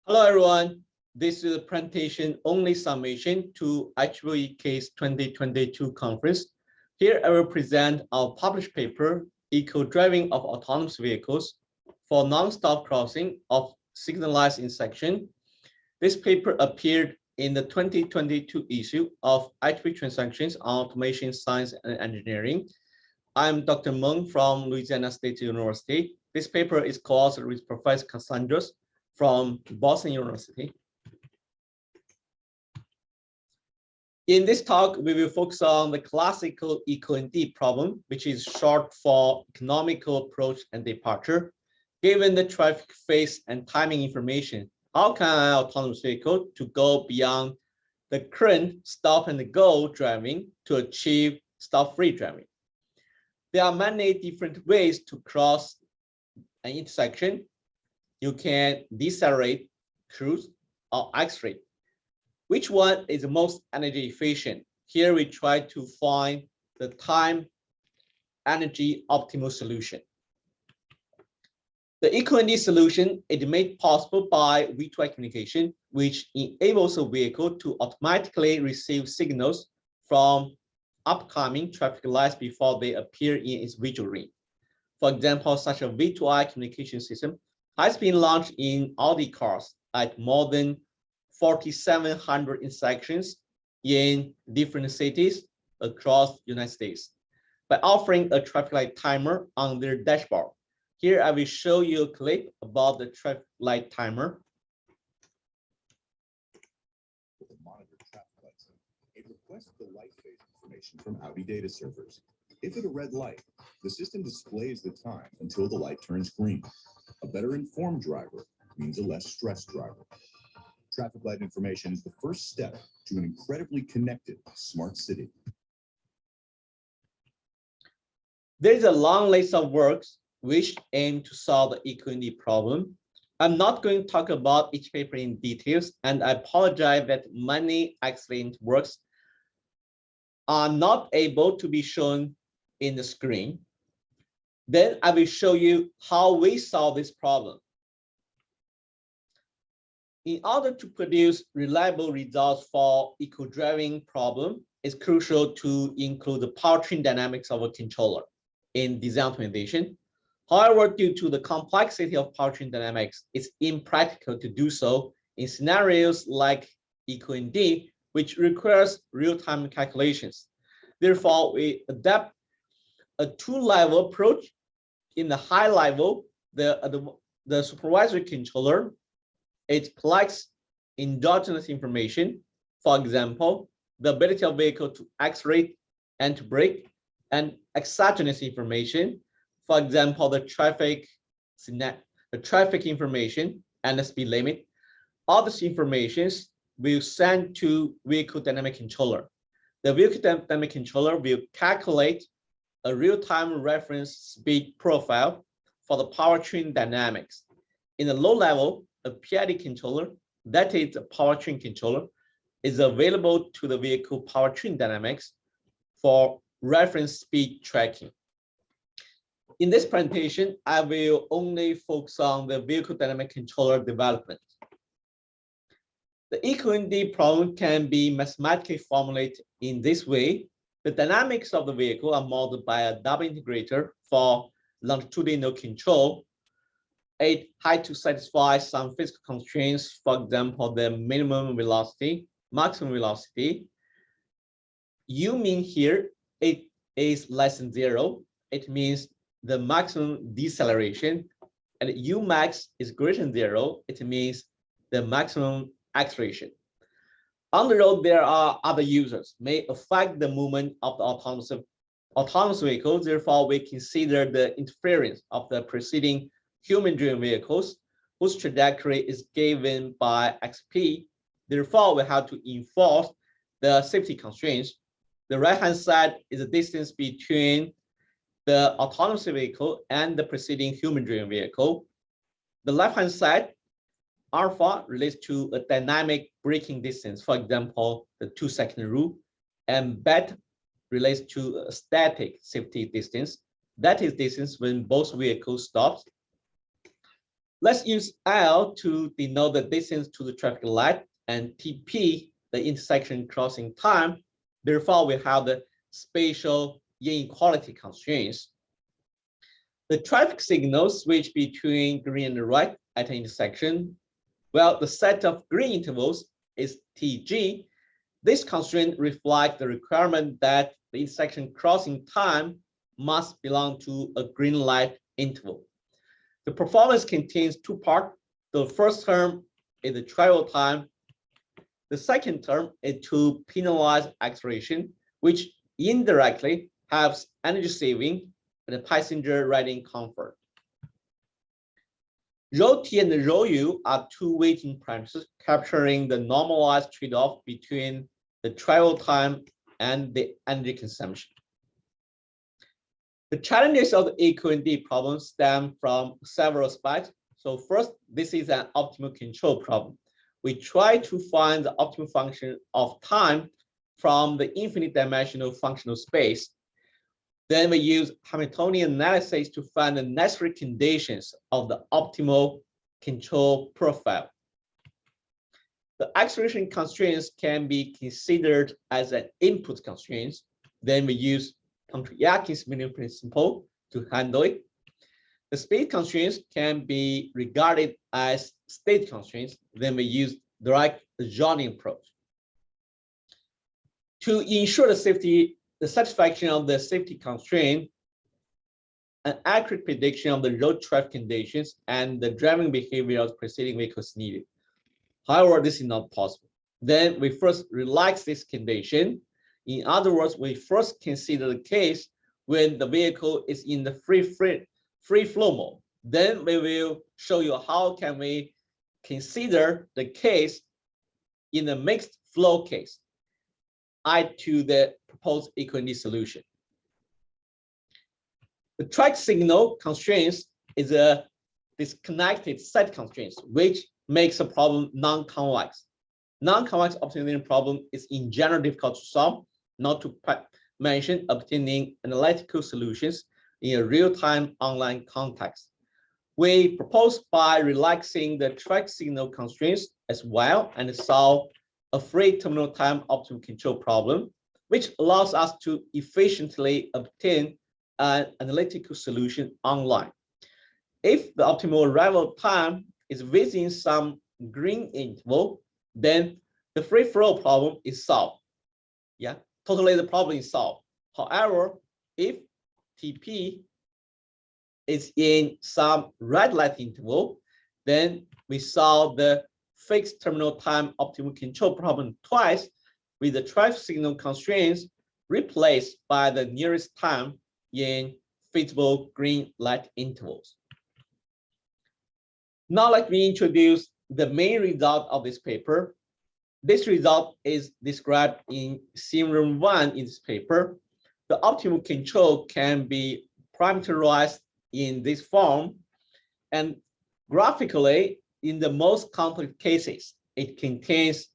Hello, everyone. This is a presentation only summation to IEEE Case 2022 conference. Here I will present our published paper, Eco-Driving of Autonomous Vehicles for Non-Stop Crossing of Signalized Intersection. This paper appeared in the 2022 issue of IEEE Transactions on Automation, Science, and Engineering. I'm Dr. Meng from Louisiana State University. This paper is co-authored with Professor Cassandros from Boston University. In this talk, we will focus on the classical EcoND problem, which is short for economical approach and departure. Given the traffic phase and timing information, how can an autonomous vehicle to go beyond the current stop and go driving to achieve stop-free driving? There are many different ways to cross an intersection. You can decelerate, cruise, or accelerate. Which one is the most energy efficient? Here we try to find the time energy optimal solution. The EcoND solution is made possible by V2I communication, which enables a vehicle to automatically receive signals from upcoming traffic lights before they appear in its visual ring. For example, such a V2I communication system has been launched in Audi cars at more than 4,700 intersections in different cities across the United States by offering a traffic light timer on their dashboard. Here I will show you a clip about the traffic light timer. With a monitored traffic light zone, it requests the light phase information from Audi data servers. If at a red light, the system displays the time until the light turns green. A better informed driver means a less stressed driver. Traffic light information is the first step to an incredibly connected smart city. There's a long list of works which aim to solve the EcoND problem. I'm not going to talk about each paper in details, and I apologize that many excellent works are not able to be shown in the screen. Then I will show you how we solve this problem. In order to produce reliable results for eco-driving problem, it's crucial to include the powertrain dynamics of a controller in design optimization. However, due to the complexity of powertrain dynamics, it's impractical to do so in scenarios like EcoND, which requires real-time calculations. Therefore, we adapt a two-level approach. In the high level, the supervisory controller, it collects endogenous information. For example, the ability of vehicle to accelerate and to brake, and exogenous information. For example, the traffic information and the speed limit. All this information will send to vehicle dynamic controller. The vehicle dynamic controller will calculate a real-time reference speed profile for the powertrain dynamics. In the low level, a PID controller, that is a powertrain controller, is available to the vehicle powertrain dynamics for reference speed tracking. In this presentation, I will only focus on the vehicle dynamic controller development. The EcoND problem can be mathematically formulated in this way. The dynamics of the vehicle are modeled by a double integrator for longitudinal control. It had to satisfy some physical constraints, for example, the minimum velocity, maximum velocity. U mean here, it is less than 0. It means the maximum deceleration. And U max is greater than 0. It means the maximum acceleration. On the road, there are other users may affect the movement of the autonomous vehicle. Therefore, we consider the interference of the preceding human-driven vehicles whose trajectory is given by XP. Therefore, we have to enforce the safety constraints. The right-hand side is the distance between the autonomous vehicle and the preceding human-driven vehicle. The left-hand side, alpha, relates to a dynamic braking distance, for example, the 2-second rule, and beta relates to a static safety distance. That is distance when both vehicles stop. Let's use L to denote the distance to the traffic light and TP, the intersection crossing time. Therefore, we have the spatial inequality constraints. The traffic signals switch between green and red at an intersection. Well, the set of green intervals is TG. This constraint reflects the requirement that the intersection crossing time must belong to a green light interval. The performance contains two parts. The first term is the travel time. The second term is to penalize acceleration, which indirectly has energy saving and passenger riding comfort. Rho T and rho U are two weighting parameters capturing the normalized trade-off between the travel time and the energy consumption. The challenges of the EQND problem stem from several aspects. So first, this is an optimal control problem. We try to find the optimal function of time from the infinite dimensional functional space. Then we use Hamiltonian analysis to find the necessary conditions of the optimal control profile. The acceleration constraints can be considered as an input constraints. Then we use Pontryagin minimum principle to handle it. The speed constraints can be regarded as state constraints. Then we use direct Johnny approach. To ensure the satisfaction of the safety constraint, an accurate prediction of the road traffic conditions and the driving behavior of preceding vehicles is needed. However, this is not possible. Then we first relax this condition. In other words, we first consider the case when the vehicle is in the free flow mode. Then we will show you how can we consider the case in the mixed flow case, add to the proposed EQND solution. The track signal constraints is a disconnected set constraints, which makes a problem non-convex. Non-convex optimization problem is in general difficult to solve, not to mention obtaining analytical solutions in a real-time online context. We propose by relaxing the track signal constraints as well and solve a free terminal time optimal control problem, which allows us to efficiently obtain an analytical solution online. If the optimal arrival time is within some green interval, then the free flow problem is solved. Yeah, totally the problem is solved. However, if TP is in some red light interval, then we solve the fixed terminal time optimal control problem twice with the traffic signal constraints replaced by the nearest time in feasible green light intervals. Now let me introduce the main result of this paper. This result is described in Theorem 1 in this paper. The optimal control can be parameterized in this form, and graphically, in the most complex cases, it contains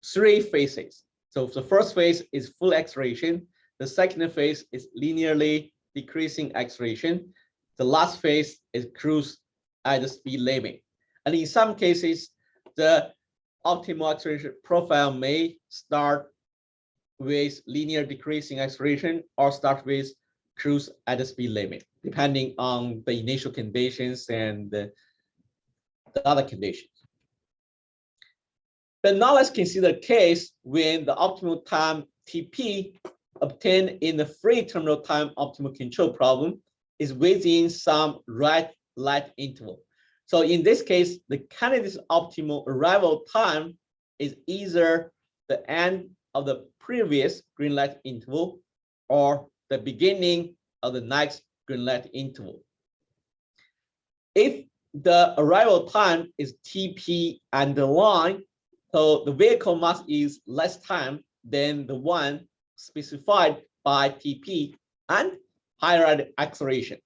three phases. So the first phase is full acceleration. The second phase is linearly decreasing acceleration. The last phase is cruise at the speed limit. And in some cases, the optimal acceleration profile may start with linear decreasing acceleration or start with cruise at the speed limit, depending on the initial conditions and the other conditions. But now let's consider a case when the optimal time TP obtained in the free terminal time optimal control problem is within some red light interval. So in this case, the candidate's optimal arrival time is either the end of the previous green light interval or the beginning of the next green light interval. If the arrival time is TP and the line, so the vehicle must use less time than the one specified by TP and higher acceleration.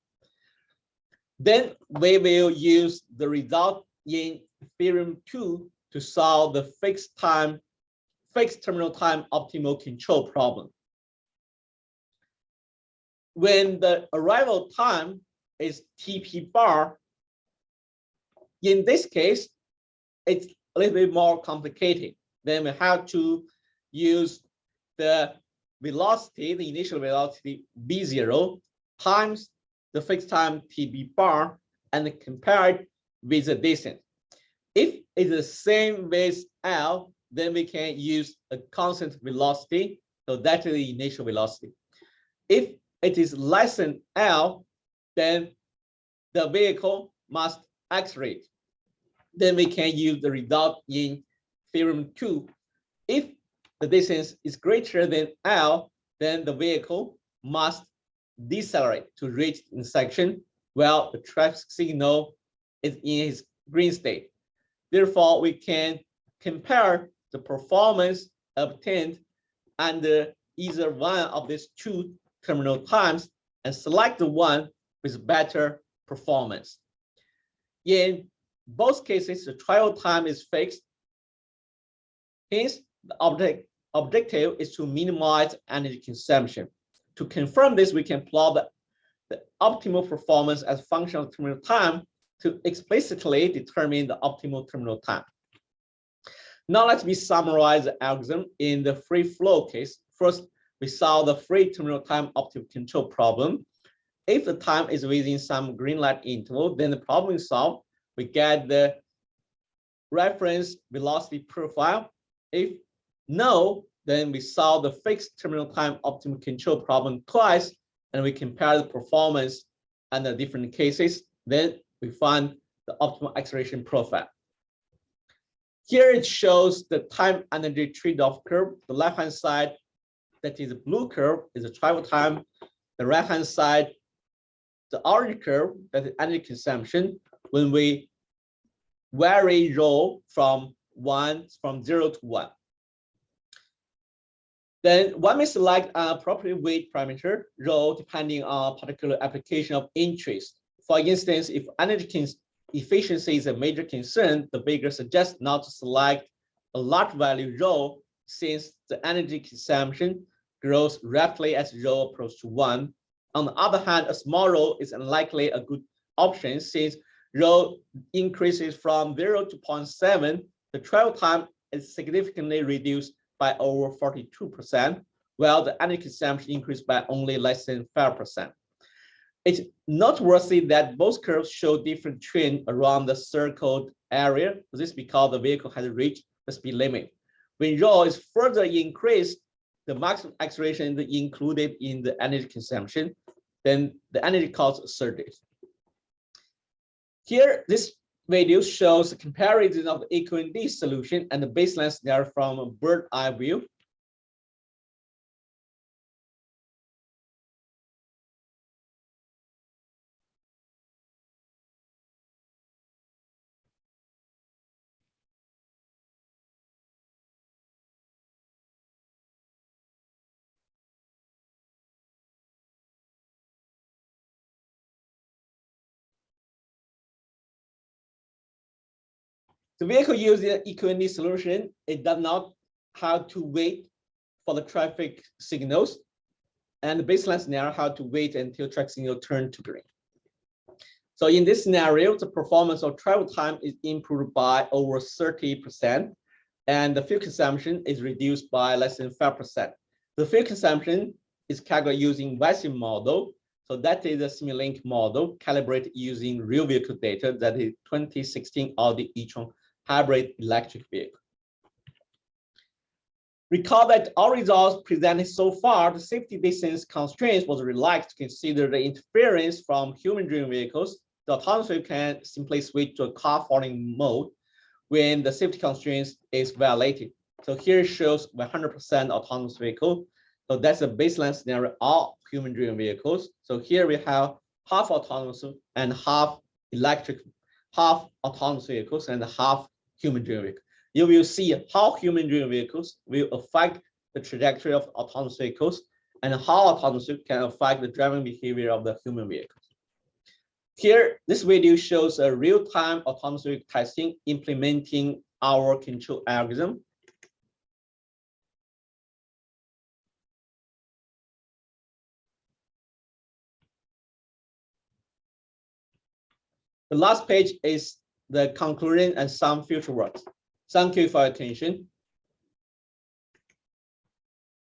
Then we will use the result in Theorem 2 to solve the fixed terminal time optimal control problem. When the arrival time is TP bar, in this case, it's a little bit more complicated. Then we have to use the velocity, the initial velocity v0 times the fixed time tb bar and compare it with the distance. If it's the same with L, then we can use a constant velocity. So that's the initial velocity. If it is less than L, then the vehicle must accelerate. Then we can use the result in theorem 2. If the distance is greater than L, then the vehicle must decelerate to reach the intersection while the traffic signal is in its green state. Therefore, we can compare the performance obtained under either one of these two terminal times and select the one with better performance. In both cases, the trial time is fixed. Hence, the objective is to minimize energy consumption. To confirm this, we can plot the optimal performance as a function of terminal time to explicitly determine the optimal terminal time. Now let me summarize the algorithm in the free flow case. First, we solve the free terminal time optimal control problem. If the time is within some green light interval, then the problem is solved. We get the reference velocity profile. If no, then we solve the fixed terminal time optimal control problem twice, and we compare the performance under different cases. Then we find the optimal acceleration profile. Here it shows the time energy trade-off curve. The left-hand side, that is the blue curve, is the travel time. The right-hand side, the orange curve, that is energy consumption. When we vary rho from 0 to 1. Then one may select an appropriate weight parameter, rho, depending on a particular application of interest. For instance, if energy efficiency is a major concern, the Baker suggests not to select a large value rho, since the energy consumption grows rapidly as rho approaches to 1. On the other hand, a small rho is unlikely a good option, since rho increases from 0 to 0.7, the travel time is significantly reduced by over 42%, while the energy consumption increased by only less than 5%. It's noteworthy that both curves show different trend around the circled area. This is because the vehicle has reached the speed limit. When rho is further increased, the maximum acceleration is included in the energy consumption, then the energy cost surges. Here, this video shows a comparison of the EQND solution and the baseline scenario from a bird's eye view. The vehicle using the EQND solution, it does not have to wait for the traffic signals, and the baseline scenario how to wait until traffic signal turn to green. So in this scenario, the performance of travel time is improved by over 30%, and the fuel consumption is reduced by less than 5%. The fuel consumption is calculated using Weiss model. So that is a Simulink model calibrated using real vehicle data, that is 2016 Audi e-tron hybrid electric vehicle. Recall that all results presented so far, the safety distance constraints was relaxed to consider the interference from human-driven vehicles. The autonomous vehicle can simply switch to a car following mode when the safety constraints is violated. So here shows 100% autonomous vehicle. So that's a baseline scenario of human-driven vehicles. So here we have half autonomous and half electric, half autonomous vehicles and half human-driven vehicles. You will see how human-driven vehicles will affect the trajectory of autonomous vehicles and how autonomous can affect the driving behavior of the human vehicles. Here, this video shows a real-time autonomous vehicle testing implementing our control algorithm. The last page is the concluding and some future works. Thank you for your attention.